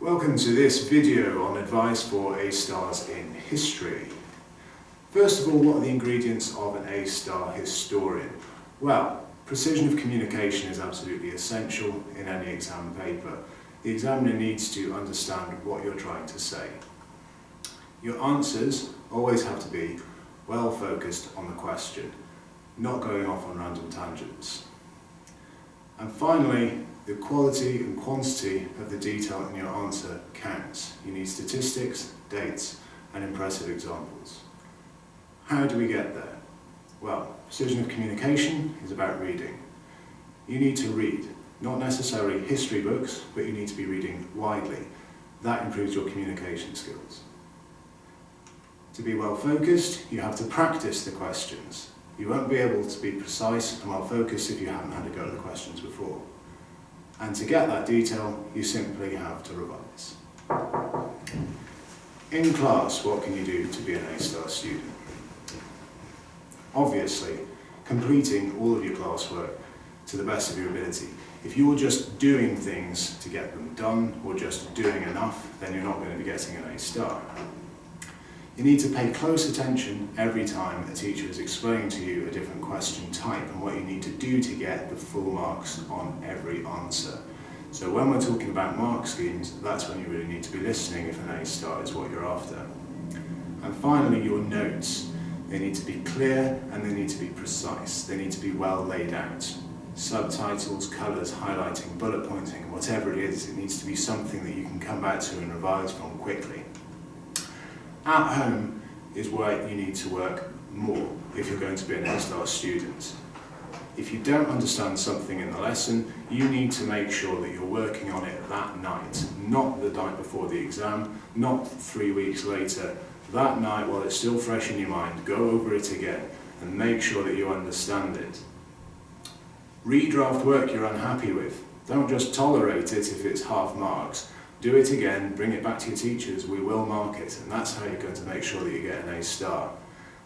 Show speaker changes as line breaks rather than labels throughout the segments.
Welcome to this video on advice for A-stars in history. First of all, what are the ingredients of an A-star historian? Well, precision of communication is absolutely essential in any exam paper. The examiner needs to understand what you're trying to say. Your answers always have to be well focused on the question, not going off on random tangents. And finally, the quality and quantity of the detail in your answer counts. You need statistics, dates, and impressive examples. How do we get there? Well, precision of communication is about reading. You need to read, not necessarily history books, but you need to be reading widely. That improves your communication skills. To be well focused, you have to practice the questions. You won't be able to be precise and well focused if you haven't had a go at the questions before. And to get that detail, you simply have to revise. In class, what can you do to be an A-star student? Obviously, completing all of your classwork to the best of your ability. If you're just doing things to get them done, or just doing enough, then you're not going to be getting an A-star. You need to pay close attention every time a teacher is explaining to you a different question type and what you need to do to get the full marks on every answer. So when we're talking about mark schemes, that's when you really need to be listening if an A-star is what you're after. And finally, your notes. They need to be clear and they need to be precise. They need to be well laid out. Subtitles, colours, highlighting, bullet pointing, whatever it is, it needs to be something that you can come back to and revise from quickly. At home is where you need to work more if you're going to be an A-star student. If you don't understand something in the lesson, you need to make sure that you're working on it that night, not the night before the exam, not 3 weeks later. That night, while it's still fresh in your mind, go over it again and make sure that you understand it. Redraft work you're unhappy with. Don't just tolerate it if it's half marks. Do it again, bring it back to your teachers, we will mark it, and that's how you're going to make sure that you get an A-star.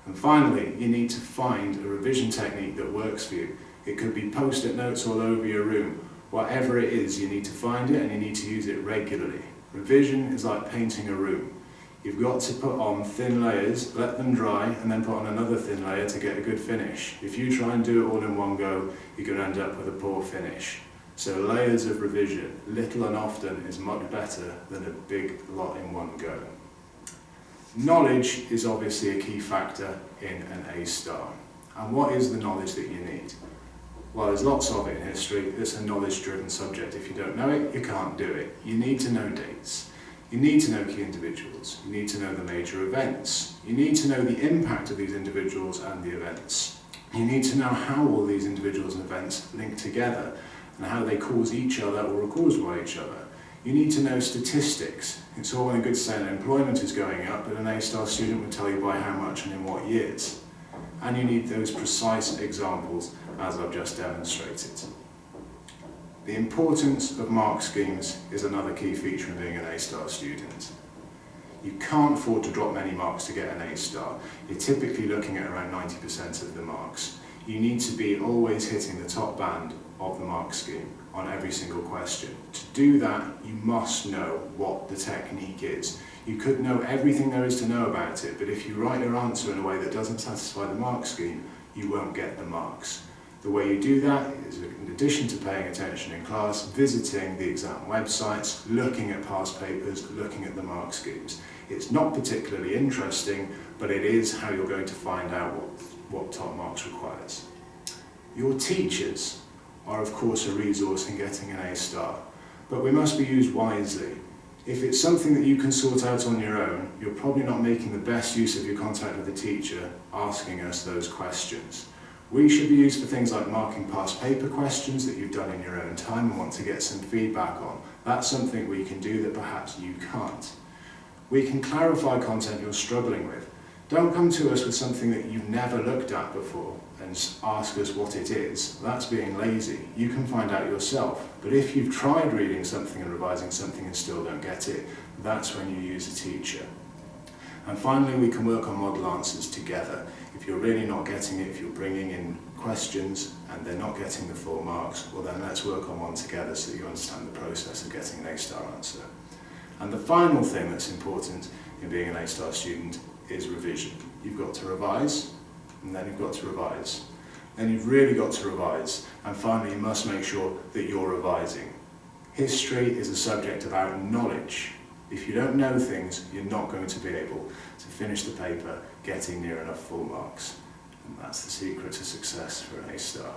And finally, you need to find a revision technique that works for you. It could be post-it notes all over your room. Whatever it is, you need to find it and you need to use it regularly. Revision is like painting a room. You've got to put on thin layers, let them dry, and then put on another thin layer to get a good finish. If you try and do it all in one go, you're going to end up with a poor finish. So layers of revision, little and often, is much better than a big lot in one go. Knowledge is obviously a key factor in an A-star. And what is the knowledge that you need? Well, there's lots of it in history. It's a knowledge-driven subject. If you don't know it, you can't do it. You need to know dates. You need to know key individuals. You need to know the major events. You need to know the impact of these individuals and the events. You need to know how all these individuals and events link together and how they cause each other or are caused by each other. You need to know statistics. It's all well and good saying employment is going up, but an A-star student would tell you by how much and in what years. And you need those precise examples as I've just demonstrated. The importance of mark schemes is another key feature in being an A-star student. You can't afford to drop many marks to get an A-star. You're typically looking at around 90% of the marks. You need to be always hitting the top band of the mark scheme on every single question. To do that, you must know what the technique is. You could know everything there is to know about it, but if you write your answer in a way that doesn't satisfy the mark scheme, you won't get the marks. The way you do that is, in addition to paying attention in class, visiting the exam websites, looking at past papers, looking at the mark schemes. It's not particularly interesting, but it is how you're going to find out what top marks requires. Your teachers are of course a resource in getting an A-star, but we must be used wisely. If it's something that you can sort out on your own, you're probably not making the best use of your contact with the teacher asking us those questions. We should be used for things like marking past paper questions that you've done in your own time and want to get some feedback on. That's something we can do that perhaps you can't. We can clarify content you're struggling with. Don't come to us with something that you've never looked at before and ask us what it is. That's being lazy. You can find out yourself. But if you've tried reading something and revising something and still don't get it, that's when you use a teacher. And finally, we can work on model answers together. If you're really not getting it, if you're bringing in questions and they're not getting the full marks, well then let's work on one together so that you understand the process of getting an A-star answer. And the final thing that's important in being an A-star student is revision. You've got to revise, and then you've got to revise. Then you've really got to revise, and finally you must make sure that you're revising. History is a subject about knowledge. If you don't know things, you're not going to be able to finish the paper getting near enough full marks. And that's the secret to success for an A-star.